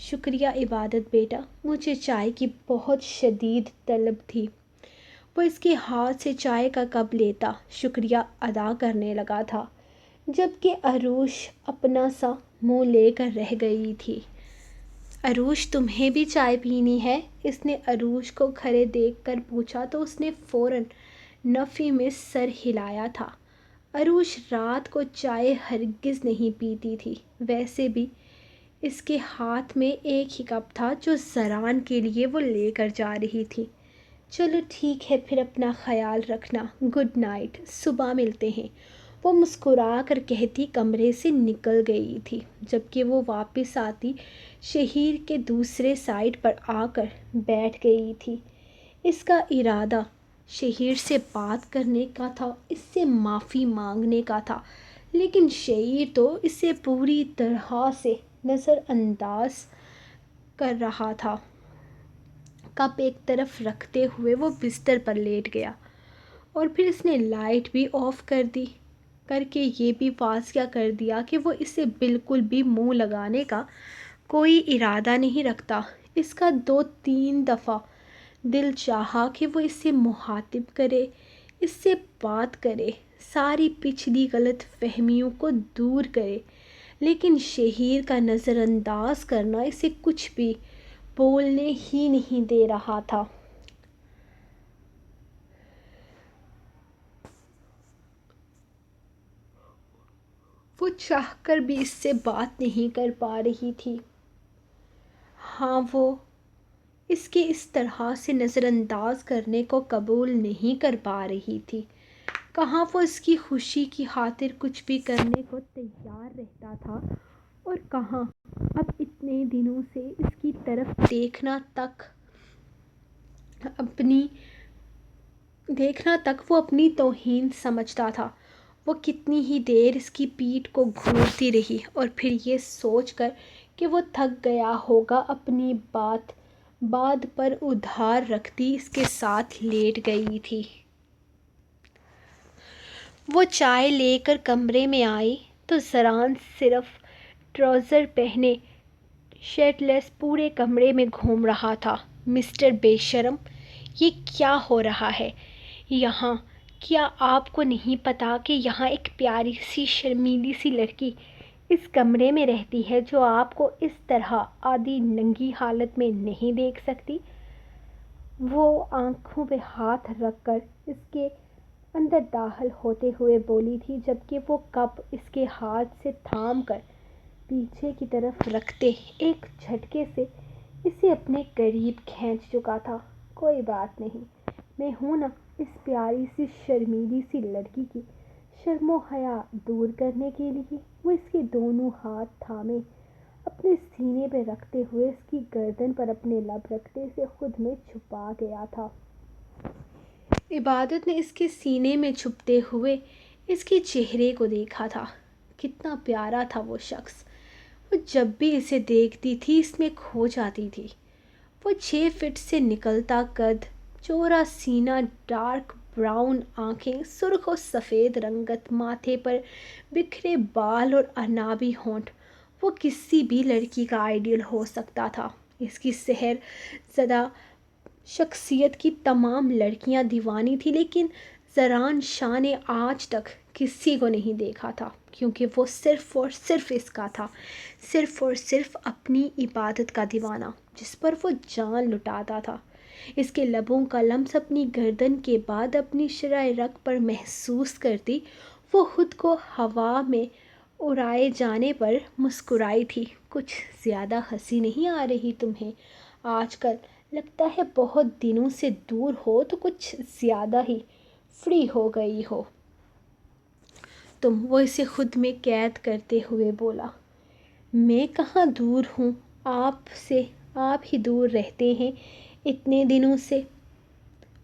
شکریہ عبادت بیٹا، مجھے چائے کی بہت شدید طلب تھی۔ وہ اس کے ہاتھ سے چائے کا کپ لیتا شکریہ ادا کرنے لگا تھا، جبکہ عروش اپنا سا منہ لے کر رہ گئی تھی۔ عروش تمہیں بھی چائے پینی ہے؟ اس نے عروش کو کھڑے دیکھ کر پوچھا تو اس نے فوراً نفی میں سر ہلایا تھا۔ عروش رات کو چائے ہرگز نہیں پیتی تھی، ویسے بھی اس کے ہاتھ میں ایک ہی کپ تھا جو زران کے لیے وہ لے کر جا رہی تھی۔ چلو ٹھیک ہے، پھر اپنا خیال رکھنا، گڈ نائٹ، صبح ملتے ہیں، وہ مسکرا کر کہتی کمرے سے نکل گئی تھی۔ جبکہ وہ واپس آتی شہیر کے دوسرے سائڈ پر آ کر بیٹھ گئی تھی۔ اس کا ارادہ شہیر سے بات کرنے کا تھا، اس سے معافی مانگنے کا تھا، لیکن شہیر تو اسے پوری طرح سے نظر انداز کر رہا تھا۔ کپ ایک طرف رکھتے ہوئے وہ بستر پر لیٹ گیا، اور پھر اس نے لائٹ بھی آف کر کے یہ بھی واضح کر دیا کہ وہ اسے بالکل بھی منہ لگانے کا کوئی ارادہ نہیں رکھتا۔ اس کا 2-3 دفعہ دل چاہا کہ وہ اسے مخاطب کرے، اس سے بات کرے، ساری پچھلی غلط فہمیوں کو دور کرے، لیکن شہیر کا نظر انداز کرنا اسے کچھ بھی بولنے ہی نہیں دے رہا تھا۔ وہ چاہ کر بھی اس سے بات نہیں کر پا رہی تھی۔ ہاں، وہ اس کے اس طرح سے نظر انداز کرنے کو قبول نہیں کر پا رہی تھی۔ کہاں وہ اس کی خوشی کی خاطر کچھ بھی کرنے کو تیار رہتا تھا، اور کہاں اب اتنے دنوں سے اس کی طرف دیکھنا تک وہ اپنی توہین سمجھتا تھا۔ وہ کتنی ہی دیر اس کی پیٹھ کو گھورتی رہی، اور پھر یہ سوچ کر کہ وہ تھک گیا ہوگا، اپنی بات پر ادھار رکھتی اس کے ساتھ لیٹ گئی تھی۔ وہ چائے لے کر کمرے میں آئی تو زران صرف ٹراؤزر پہنے شرٹ لیس پورے کمرے میں گھوم رہا تھا۔ مسٹر بے شرم، یہ کیا ہو رہا ہے یہاں؟ کیا آپ کو نہیں پتا کہ یہاں ایک پیاری سی شرمیلی سی لڑکی اس کمرے میں رہتی ہے جو آپ کو اس طرح آدھی ننگی حالت میں نہیں دیکھ سکتی؟ وہ آنکھوں پہ ہاتھ رکھ کر اس کے اندر داخل ہوتے ہوئے بولی تھی، جبکہ وہ کپ اس کے ہاتھ سے تھام کر پیچھے کی طرف رکھتے ایک جھٹکے سے اسے اپنے قریب کھینچ چکا تھا۔ کوئی بات نہیں، میں ہوں نا۔ اس پیاری سی شرمیلی سی لڑکی کی شرم و حیا دور کرنے کے لیے وہ اس کے دونوں ہاتھ تھامے اپنے سینے پہ رکھتے ہوئے اس کی گردن پر اپنے لب رکھتے اسے خود میں چھپا گیا تھا۔ عبادت نے اس کے سینے میں چھپتے ہوئے اس کے چہرے کو دیکھا تھا۔ کتنا پیارا تھا وہ شخص! وہ جب بھی اسے دیکھتی تھی اس میں کھو جاتی تھی۔ وہ 6 فٹ سے نکلتا قد، چوڑا سینہ، ڈارک براؤن آنکھیں، سرخ و سفید رنگت، ماتھے پر بکھرے بال اور عنابی ہونٹ، وہ کسی بھی لڑکی کا آئیڈیل ہو سکتا تھا۔ اس کی سحر زدہ شخصیت کی تمام لڑکیاں دیوانی تھیں، لیکن زران شاہ نے آج تک کسی کو نہیں دیکھا تھا، کیونکہ وہ صرف اور صرف اس کا تھا، صرف اور صرف اپنی عبادت کا دیوانہ، جس پر وہ جان لٹاتا تھا۔ اس کے لبوں کا لمس اپنی گردن کے بعد اپنی شرح رگ پر محسوس کرتی وہ خود کو ہوا میں اڑائے جانے پر مسکرائی تھی۔ کچھ زیادہ ہنسی نہیں آ رہی تمہیں آج کل؟ لگتا ہے بہت دنوں سے دور ہو تو کچھ زیادہ ہی فری ہو گئی ہو تم، وہ اسے خود میں قید کرتے ہوئے بولا۔ میں کہاں دور ہوں آپ سے، آپ ہی دور رہتے ہیں اتنے دنوں سے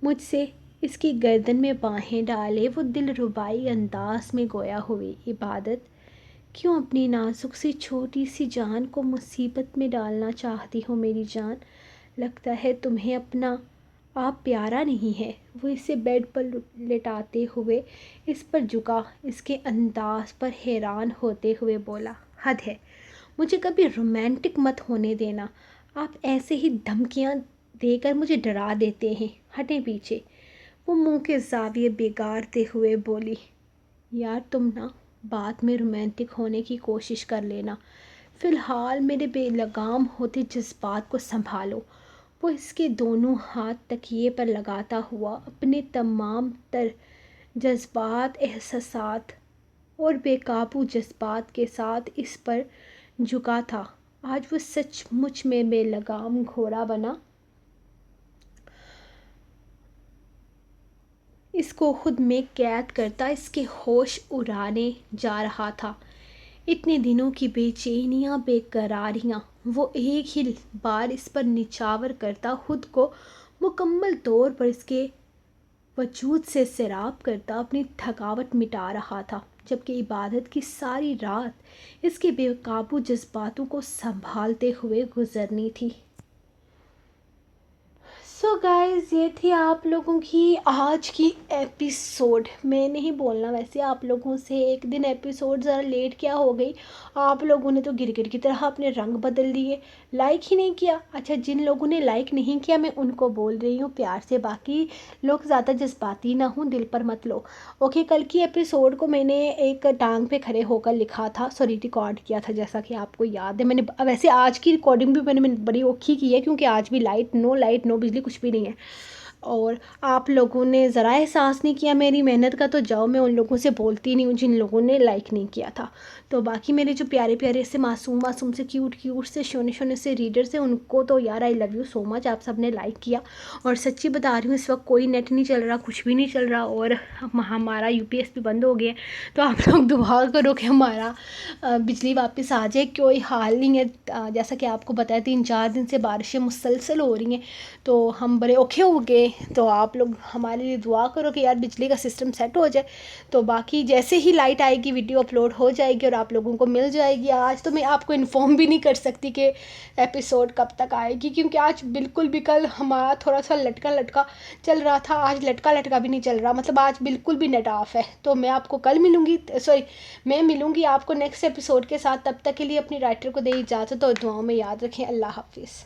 مجھ سے۔ اس کی گردن میں باہیں ڈالے وہ دلربائی انداز میں گویا ہوئی، عبادت کیوں اپنی نازک سی چھوٹی سی جان کو مصیبت میں ڈالنا چاہتی ہو میری جان؟ لگتا ہے تمہیں اپنا آپ پیارا نہیں ہے؟ وہ اسے بیڈ پر لٹاتے ہوئے اس پر جھکا، اس کے انداز پر حیران ہوتے ہوئے بولا۔ حد ہے، مجھے کبھی رومانٹک مت ہونے دینا، آپ ایسے ہی دھمکیاں دے کر مجھے ڈرا دیتے ہیں، ہٹیں پیچھے۔ وہ منہ کے زاویے بگاڑتے ہوئے بولی۔ یار تم نا بعد میں رومانٹک ہونے کی کوشش کر لینا، فی الحال میرے بے لگام ہوتے جذبات کو سنبھالو۔ وہ اس کے دونوں ہاتھ تکیے پر لگاتا ہوا اپنے تمام تر جذبات، احساسات اور بے قابو جذبات کے ساتھ اس پر جھکا تھا۔ آج وہ سچ مچ میں بے لگام گھوڑا بنا اس کو خود میں قید کرتا اس کے ہوش اڑانے جا رہا تھا۔ اتنے دنوں کی بے چینیاں، بے قراریاں وہ ایک ہی بار اس پر نچھاور کرتا، خود کو مکمل طور پر اس کے وجود سے سیراب کرتا، اپنی تھکاوٹ مٹا رہا تھا، جبکہ عبادت کی ساری رات اس کے بے قابو جذباتوں کو سنبھالتے ہوئے گزرنی تھی۔ سو گائز، یہ تھی آپ لوگوں کی آج کی ایپیسوڈ۔ میں نہیں بولنا ویسے آپ لوگوں سے، ایک دن ایپیسوڈ ذرا لیٹ کیا ہو گئی، آپ لوگوں نے تو گرگٹ کی طرح اپنے رنگ بدل دیے، لائک ہی نہیں کیا۔ اچھا، جن لوگوں نے لائک نہیں کیا میں ان کو بول رہی ہوں پیار سے، باقی لوگ زیادہ جذباتی نہ ہوں، دل پر مت لو، اوکے۔ کل کی ایپیسوڈ کو میں نے ایک ٹانگ پہ کھڑے ہو کر لکھا تھا، سوری ریکارڈ کیا تھا، جیسا کہ آپ کو یاد ہے۔ میں نے ویسے آج کی ریکارڈنگ بھی میں نے بڑی اوکھی کی ہے، کیونکہ آج بھی لائٹ نو بجلی کچھ بھی نہیں ہے، اور آپ لوگوں نے ذرا احساس نہیں کیا میری محنت کا، تو جاؤ، میں ان لوگوں سے بولتی نہیں ہوں جن لوگوں نے لائک نہیں کیا تھا۔ تو باقی میرے جو پیارے پیارے سے معصوم سے کیوٹ سے شونے سے ریڈرز ہیں، ان کو تو یار آئی لو یو سو مچ، آپ سب نے لائک کیا۔ اور سچی بتا رہی ہوں، اس وقت کوئی نیٹ نہیں چل رہا، کچھ بھی نہیں چل رہا، اور ہمارا UPS بھی بند ہو گیا ہے، تو آپ لوگ دعا کرو کہ ہمارا بجلی واپس آ جائے۔ کوئی حال نہیں ہے، جیسا کہ آپ کو بتایا 3-4 دن سے بارشیں مسلسل ہو رہی ہیں، تو ہم بڑے اوکھے ہو گئے تو آپ لوگ ہمارے لیے دعا کرو کہ یار بجلی کا سسٹم سیٹ ہو جائے. تو باقی جیسے ہی لائٹ آئے گی ویڈیو اپلوڈ ہو جائے گی اور آپ لوگوں کو مل جائے گی. آج تو میں آپ کو انفارم بھی نہیں کر سکتی کہ ایپیسوڈ کب تک آئے گی، کیونکہ آج بالکل بھی کل ہمارا تھوڑا سا لٹکا چل رہا تھا، آج لٹکا بھی نہیں چل رہا، مطلب آج بالکل بھی نیٹ آف ہے. تو میں آپ کو کل ملوں گی، میں ملوں گی آپ کو نیکسٹ ایپیسوڈ کے ساتھ. تب تک کے لیے اپنی رائٹر کو دے اجازت اور دعاؤں میں یاد رکھیں. اللہ حافظ.